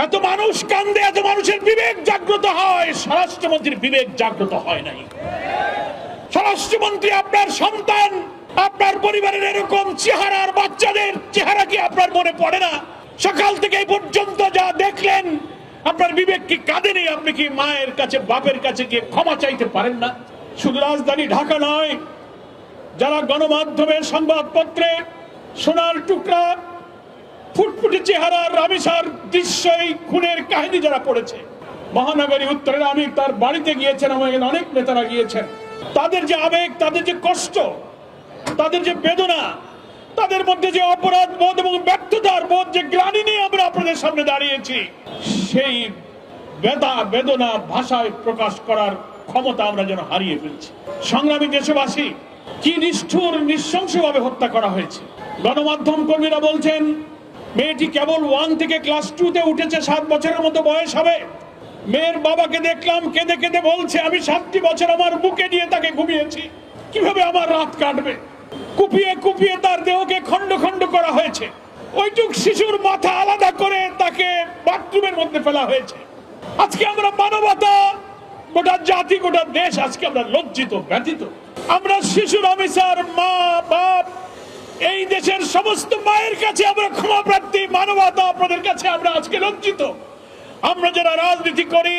এত মানুষ কান্দে, এত মানুষের বিবেক জাগ্রত হয়, স্বরাষ্ট্রমন্ত্রীর বিবেক জাগ্রত হয় নাই। স্বরাষ্ট্রমন্ত্রী আপনার সন্তান, আপনার পরিবারের এরকম চেহারার বাচ্চাদের চেহারা কি আপনার মনে পড়ে না? সকাল থেকে এই পর্যন্ত যা দেখলেন, আপনার বিবেক কি কাঁদেনি? আপনি কি মায়ের কাছে, বাপের কাছে গিয়ে ক্ষমা চাইতে পারেন না? শুধু রাজধানী ঢাকা নয়, যারা গণমাধ্যমে, সংবাদপত্রে সোনার টুকরা, ফুটফুটে চেহারার রামেসার দৃশ্য, এই খুনের কাহিনী যারা পড়েছে, মহানগরী উত্তরের আমি তার বাড়িতে গিয়েছেন, আমাদের অনেক নেতারা গিয়েছেন, তাদের যে আবেগ, তাদের যে কষ্ট, তাদের যে বেদনা, তাদের মধ্যে যে অপরাধ বোধ এবং ব্যর্থতার বোধ, যে গ্লানি নিয়ে আমরা আপনাদের সামনে দাঁড়িয়েছি, সেই বেদনা ভাষায় প্রকাশ করার ক্ষমতা আমরা যেন হারিয়ে ফেলছি। সংগ্রামী দেশবাসী, কি নিষ্ঠুর, নৃশংসভাবে হত্যা করা হয়েছে। গণমাধ্যম কর্মীরা বলছেন মেয়েটি কেবল 1 থেকে ক্লাস 2-তে উঠেছে, 7 বছরের মতো বয়স হবে। মেয়ের বাবাকে দেখলাম কেঁদে কেঁদে বলছে, আমি 7টি বছর আমার বুকে নিয়ে তাকে ঘুমিয়েছি, কিভাবে আমার রাত কাটবে। কুপিয়ে কুপিয়ে তার দেহকে খন্ড খন্ড করা হয়েছে। ওইটুক শিশুর মাথা আলাদা করে তাকে বাথরুমের মধ্যে ফেলা হয়েছে। আজকে আমরা মানবতা, গোটা জাতি, গোটা দেশ আজকে আমরা লজ্জিত, ব্যথিত। আমরা শিশু রামেসার মা, বাপ, এই দেশের সমস্ত মায়ের কাছে আমরা ক্ষমা প্রার্থী। মানবতা আপনাদের কাছে আমরা আজকে লজ্জিত। আমরা যারা রাজনীতি করি,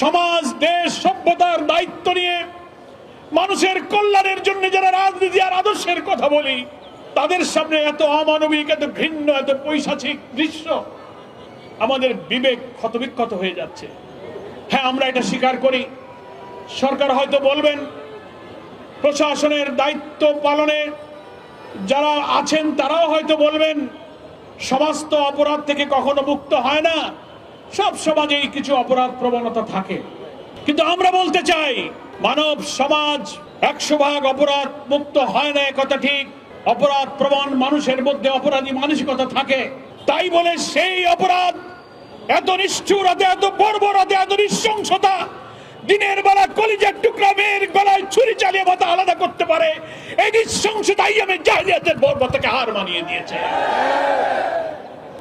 সমাজ, দেশ, সভ্যতার দায়িত্ব নিয়ে মানুষের কল্যাণের জন্য যারা রাজনীতি আর আদর্শের কথা বলি, তাদের সামনে এত অমানবিক, এত ঘৃণ্য, এত পৈশাচিক দৃশ্য, আমাদের বিবেক ক্ষতবিক্ষত হয়ে যাচ্ছে। হ্যাঁ, আমরা এটা স্বীকার করি। সরকার হয়তো বলবেন, প্রশাসনের দায়িত্ব পালনে যারা আছেন তারাও হয়তো বলবেন, সমাজ তো অপরাধ থেকে কখনো মুক্ত হয় না, সব সমাজেই কিছু অপরাধ প্রবণতা থাকে। কিন্তু আমরা বলতে চাই, মানব সমাজ 100% অপরাধ মুক্ত হয় না, কথা ঠিক। অপরাধ প্রবণ মানুষের মধ্যে অপরাধী মানসিকতা থাকে। তাই বলে সেই অপরাধ, এত নিষ্ঠুরতা, এত বর্বরতা, এত নৃশংসতা, দিনের বেলা কলিজার টুকরা মেয়ের গলায় ছুরি চালিয়ে মাথা আলাদা করতে পারে, এই নৃশংসতাই আমি জাহিলিয়াতের বর্বরতাকে হার মানিয়ে দিয়েছে।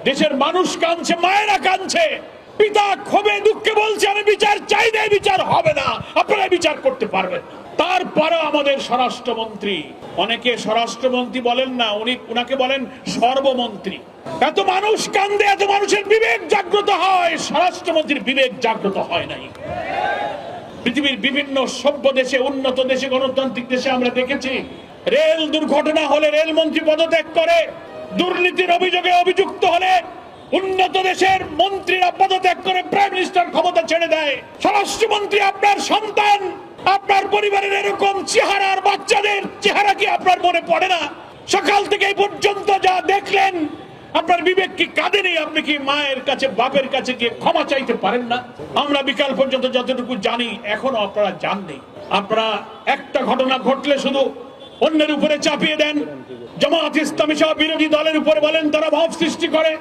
দেশের মানুষ কাঁদছে, মায়েরা কাঁদছে, পিতা ক্ষোভে দুঃখে বলছে, আমি বিচার চাই না, বিচার হবে না, আপনারা বিচার করতে পারবেন। তারপরে আমাদের স্বরাষ্ট্রমন্ত্রী, অনেকে স্বরাষ্ট্রমন্ত্রী বলেন না, উনাকে বলেন সর্বমন্ত্রী। এত মানুষ কান্দে, এত মানুষের বিবেক জাগ্রত হয়, স্বরাষ্ট্রমন্ত্রীর বিবেক জাগ্রত হয় নাই। পৃথিবীর বিভিন্ন সভ্য দেশে, উন্নত দেশে, গণতান্ত্রিক দেশে আমরা দেখেছি, রেল দুর্ঘটনা হলে রেলমন্ত্রী পদত্যাগ করে, দুর্নীতির অভিযোগে অভিযুক্ত হলে উন্নত দেশের মন্ত্রীরা পদত্যাগ করে প্রাইম মিনিস্টার ক্ষমতা ছেড়ে দেয়। স্বরাষ্ট্রমন্ত্রী আপনার সন্তান, আপনার পরিবারের এরকম চেহারার বাচ্চাদের চেহারা কি আপনার মনে পড়ে না? সকাল থেকে এই পর্যন্ত যা দেখলেন, আপনার বিবেক কি কাঁদেনি? আপনি কি মায়ের কাছে, বাপের কাছে গিয়ে ক্ষমা চাইতে পারেন না? আমরা বিকাল পর্যন্ত যতটুকু জানি, এখনো আপনারা জাননি। আপনারা একটা ঘটনা ঘটলে শুধু অন্যের উপরে চাপিয়ে দেন। জামাত ইসলামী সহ বিরোধী দলের উপরে বলেন তারা ভাব সৃষ্টি করে।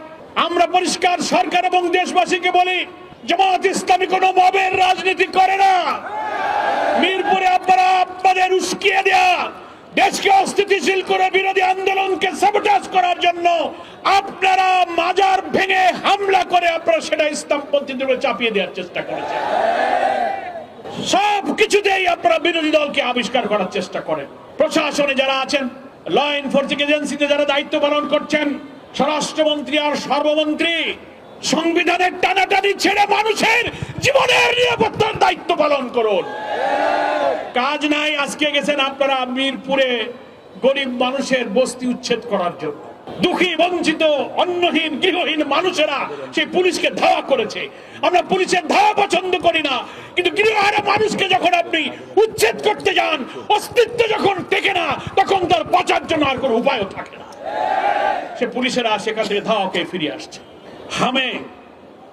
আমরা পরিষ্কার সরকার এবং দেশবাসীকে বলি, জামাত ইসলামী কোন মবের রাজনীতি করে না। মিরপুরে আপনারা আপনাদের উস্কিয়ে দেয়া, দেশকে অস্থিতিশীল করে বিরোধী আন্দোলনকে সাবোটাজ করার জন্য আপনারা মাজার ভেঙে হামলা করে আপনারা সেটা ইসলামপন্থীদের চাপিয়ে দেওয়ার চেষ্টা করেছেন। সব কিছুতেই আপনারা বিরোধী দলকে আবিষ্কার করার চেষ্টা করেন। প্রশাসনে যারা আছেন, ল এনফোর্সিং এজেন্সিতে যারা দায়িত্ব পালন করছেন, স্বরাষ্ট্রমন্ত্রী আর সর্বমন্ত্রী, সংবিধানের টানাটানি ছেড়ে মানুষের জীবনের নিরাপত্তার দায়িত্ব পালন করুন। কাজ নাই। আজকে গেছেন আপনারা মিরপুরে গরিব মানুষের বস্তি উচ্ছেদ করার জন্য। দুঃখী, বঞ্চিত, অন্নহীন, গৃহহীন মানুষেরা সেই পুলিশকে ধাওয়া করেছে। আমরা পুলিশের ধাওয়া পছন্দ করি না, কিন্তু গৃহহারা মানুষকে যখন আপনি উচ্ছেদ করতে যান, অস্তিত্ব যখন টেকে না, তখন তার বাঁচার জন্য আর কোনো উপায়ও থাকে না। সে পুলিশেরা সেখান থেকে ধাওয়াকে ফিরে আসছে। হামে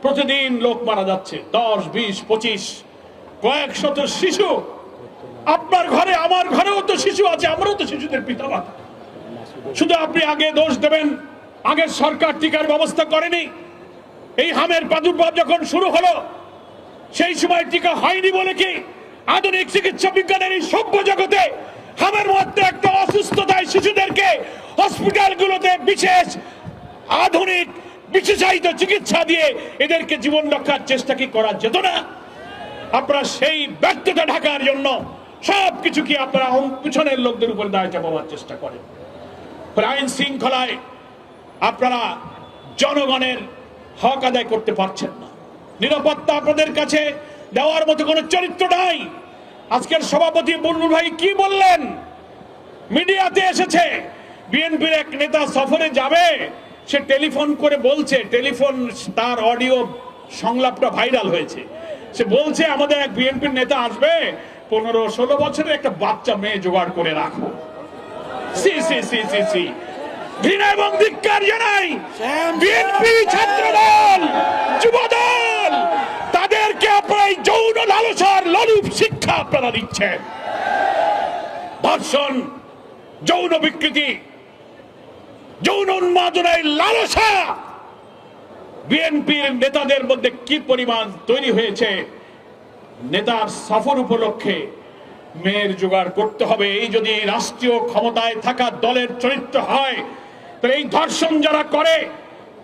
প্রতিদিন লোক মারা যাচ্ছে, 10, 20, 25, কয়েক শত শিশু। আপনার ঘরে, আমার ঘরেও তো শিশু আছে, আমরাও তো শিশুদের পিতা মাতা। শুধু আপনি আগে দোষ দেবেন, আগের সরকার টিকার ব্যবস্থা করেনি। এই হামের প্রাদুর্ভাব যখন শুরু হলো, সেই সময় টিকা হয়নি বলে কি আধুনিক চিকিৎসা বিজ্ঞানের এই সভ্য জগতে হামের মধ্যে একটা অসুস্থতায় শিশুদেরকে হসপিটালগুলোতে বিশেষ আধুনিক বিশেষায়িত চিকিৎসা দিয়ে এদেরকে জীবন রক্ষার চেষ্টা কি করা যেত না? আপনারা সেই ব্যর্থতা ঢাকার জন্য সবকিছু কি আপনারা পিছনের লোকদের উপর দায় চাপাবার চেষ্টা করেন। আইন শৃঙ্খলায় আপনারা জনগণের হক আদায় করতে পারছেন না। নিরাপত্তা আপনাদের কাছে দেওয়ার মতো কোনো চরিত্র নাই। আজকের সভাপতি বুলবুল ভাই কি বললেন, মিডিয়াতে এসেছে বিএনপির এক নেতা সফরে যাবে, সে টেলিফোন করে বলছে, টেলিফোন তার অডিও সংলাপটা ভাইরাল হয়েছে, সে বলছে আমাদের এক বিএনপির নেতা আসবে, 15-16 বছরের একটা বাচ্চা মেয়ে জোগাড় করে রাখো। সি সি সি সি সি ঘৃণা এবং ধিক্কার জানাই। বিএনপি ছাত্রদল যুবদল তাদেরকে আপনারা এই যৌন লালসার লোলুপ শিক্ষা আপনারা দিচ্ছেন। ধর্ষণ, যৌন বিকৃতি, যৌন উন্মাদনায় লালসা বিএনপির নেতাদের মধ্যে কি পরিমাণ তৈরি হয়েছে। নেতার সফর উপলক্ষে মেয়ের জোগাড় করতে হবে, এই যদি রাষ্ট্রীয় ক্ষমতায় থাকা দলের চরিত্র হয়, তাহলে এই ধর্ষণ যারা করে,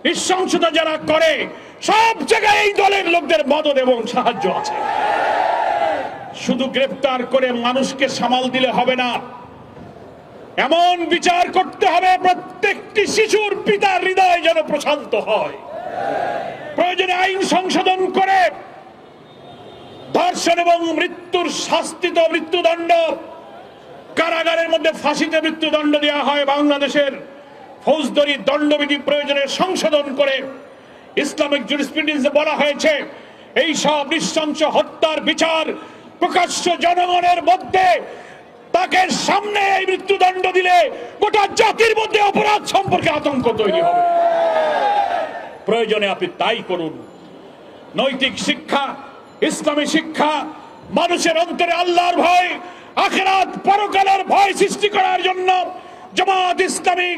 নৃশংসতা যারা করে, সব জায়গায় এই দলের লোকদের মদত এবং সাহায্য আছে। শুধু গ্রেফতার করে মানুষকে সামাল দিলে হবে না, এমন বিচার করতে হবে প্রত্যেকটি শিশুর পিতার হৃদয় যেন প্রশান্ত হয়। প্রয়োজনে আইন সংশোধন করে ধর্ষণ এবং মৃত্যুর শাস্তিত মৃত্যুদণ্ড, কারাগারের মধ্যে ফাঁসিতে মৃত্যুদণ্ড দেওয়া হয়। বাংলাদেশের ফৌজদারি দণ্ডবিধি প্রয়োজনে সংশোধন করে ইসলামিক জুরিসপ্রুডেন্সে বলা হয়েছে এই সব নৃশংস হত্যার বিচার প্রকাশ্য জনগণের মধ্যে, তাকে সামনে এই মৃত্যুদণ্ড দিলে গোটা জাতির মধ্যে অপরাধ সম্পর্কে আতঙ্ক তৈরি হবে। প্রয়োজনে আপনি তাই করুন। নৈতিক শিক্ষা, ইসলামী শিক্ষা, মানুষের অন্তরে আল্লাহর ভয়, আখিরাত পরকালের ভয় সৃষ্টি করার জন্য জামাত ইসলামী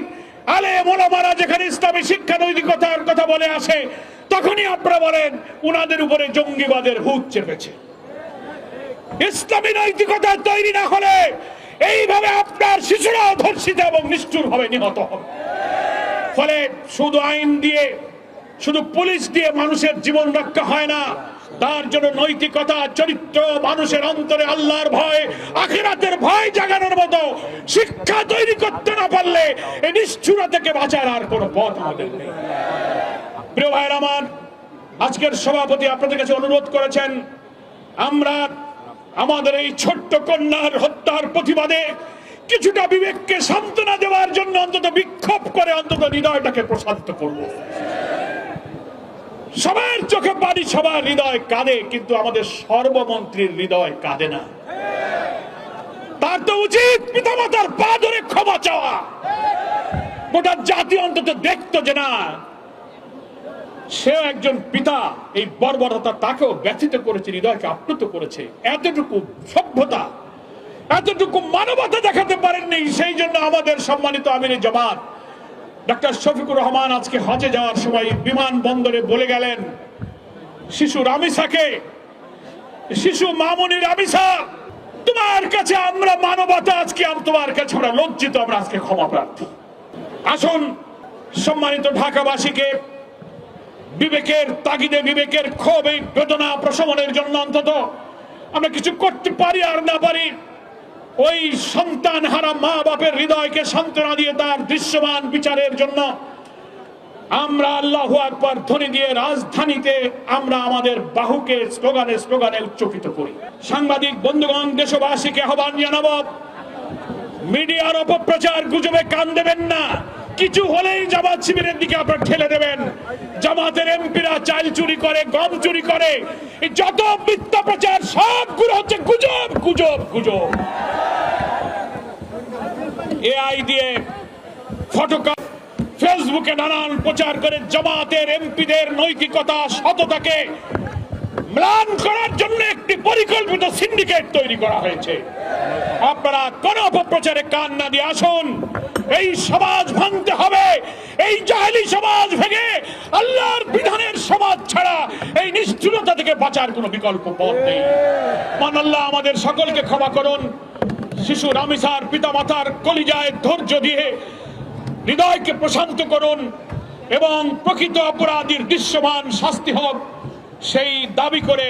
আলেম ওলামারা যেখানে ইসলামী শিক্ষা নৈতিকতার কথা বলে আসে, তখনই আপনারা বলেন উনাদের উপরে জঙ্গিবাদের ভূত চেপেছে। ইসলামী নৈতিকতা তৈরি না হলে এইভাবে আপনার শিশুরাও ধর্ষিত এবং নিষ্ঠুর ভাবে নিহত হবে। ফলে শুধু আইন দিয়ে, শুধু পুলিশ দিয়ে মানুষের জীবন রক্ষা হয় না, তার জন্য নৈতিকতা, চরিত্র, মানুষের অন্তরে আল্লাহর ভয়, আখিরাতের ভয় জাগানোর মতো শিক্ষা তৈরি করতে না পারলে এই নিষ্ঠুরতা থেকে বাঁচার আর কোনো পথ আমাদের নেই। প্রিয় ভাইয়ের আমার, আজকের সভাপতি আপনাদের কাছে অনুরোধ করেছেন আমরা আমাদের এই ছোট্ট কন্যার হত্যার প্রতিবাদে কিছুটা বিবেককে সান্ত্বনা দেওয়ার জন্য অন্তত বিক্ষোভ করে অন্তত হৃদয়টাকে প্রশান্ত করব। সবার চোখে পানি, সবার হৃদয় কাঁদে, কিন্তু আমাদের সর্বমন্ত্রীর হৃদয় কাঁদে না। তার তো উচিত পিতামাতার পা ধরে ক্ষমা চাওয়া। গোটা জাতি অন্তত দেখতো যে না, সেও একজন পিতা, এই বর্বরতা তাকেও ব্যথিত করেছে, হৃদয়কে আপ্লুত করেছে। এতটুকু সভ্যতা, এতটুকু মানবতা দেখাতে পারেননি। সেই জন্য আমাদের সম্মানিত আমিরে জামাত ডক্টর শফিকুর রহমান আজকে হজে যাওয়ার সময় বিমানবন্দরে বলে গেলেন শিশু রামিসাকে, শিশু মামুনি রামিসা, তোমার কাছে আমরা মানবতা, আজকে তোমার কাছে আমরা লজ্জিত, আমরা আজকে ক্ষমা প্রার্থী। আসুন সম্মানিত ঢাকাবাসীকে বিবেকের তাগিদে, বিবেকের ক্ষোভ, এই বেদনা প্রশমনের জন্য অন্তত আমরা কিছু করতে পারি আর না পারি, ওই সন্তান হারা মা বাপের হৃদয়কে সান্ত্বনা দিয়ে তার দৃশ্যমান বিচারের জন্য আমরা আল্লাহু আকবার ধ্বনি দিয়ে রাজধানীতে আমরা আমাদের বাহুকে স্লোগানে স্লোগানে উচ্চকিত করি। সাংবাদিক বন্ধুগণ, দেশবাসীকে আহ্বান জানাবো, মিডিয়ার অপপ্রচার গুজবে কান দেবেন না। কিছু হলেই জামাত শিবিরের দিকে আপনারা ঠেলে দেবেন। জামাতের এমপিরা চাল চুরি করে, গম চুরি করে, এই যত মিথ্যা প্রচার সবগুলো হচ্ছে গুজব, গুজব, গুজব। এআই দিয়ে ফটোকপি, ফেসবুকে নানান প্রচার করে জামাতের এমপিদের নৈতিকতা, সততাকে ম্লান করার জন্য একটি পরিকল্পিত সিন্ডিকেট তৈরি করা হয়েছে। আপনারা কোন অপপ্রচারে কান না দিয়ে আসুন। এই সমাজ ভাঙতে হবে। এই জাহেলি সমাজ ভেঙে আল্লাহর বিধানের সমাজ ছাড়া এই নিষ্ঠুরতা থেকে বাঁচার কোনো বিকল্প পথ নেই। মান আল্লাহ আমাদের সকলকে ক্ষমা করুন। শিশু রামিসার পিতামাতার কলিজায় ধৈর্য দিয়ে হৃদয়কে প্রশান্ত করুন। এবং প্রকৃত অপরাধীর দৃশ্যমান শাস্তি হোক সেই দাবি করে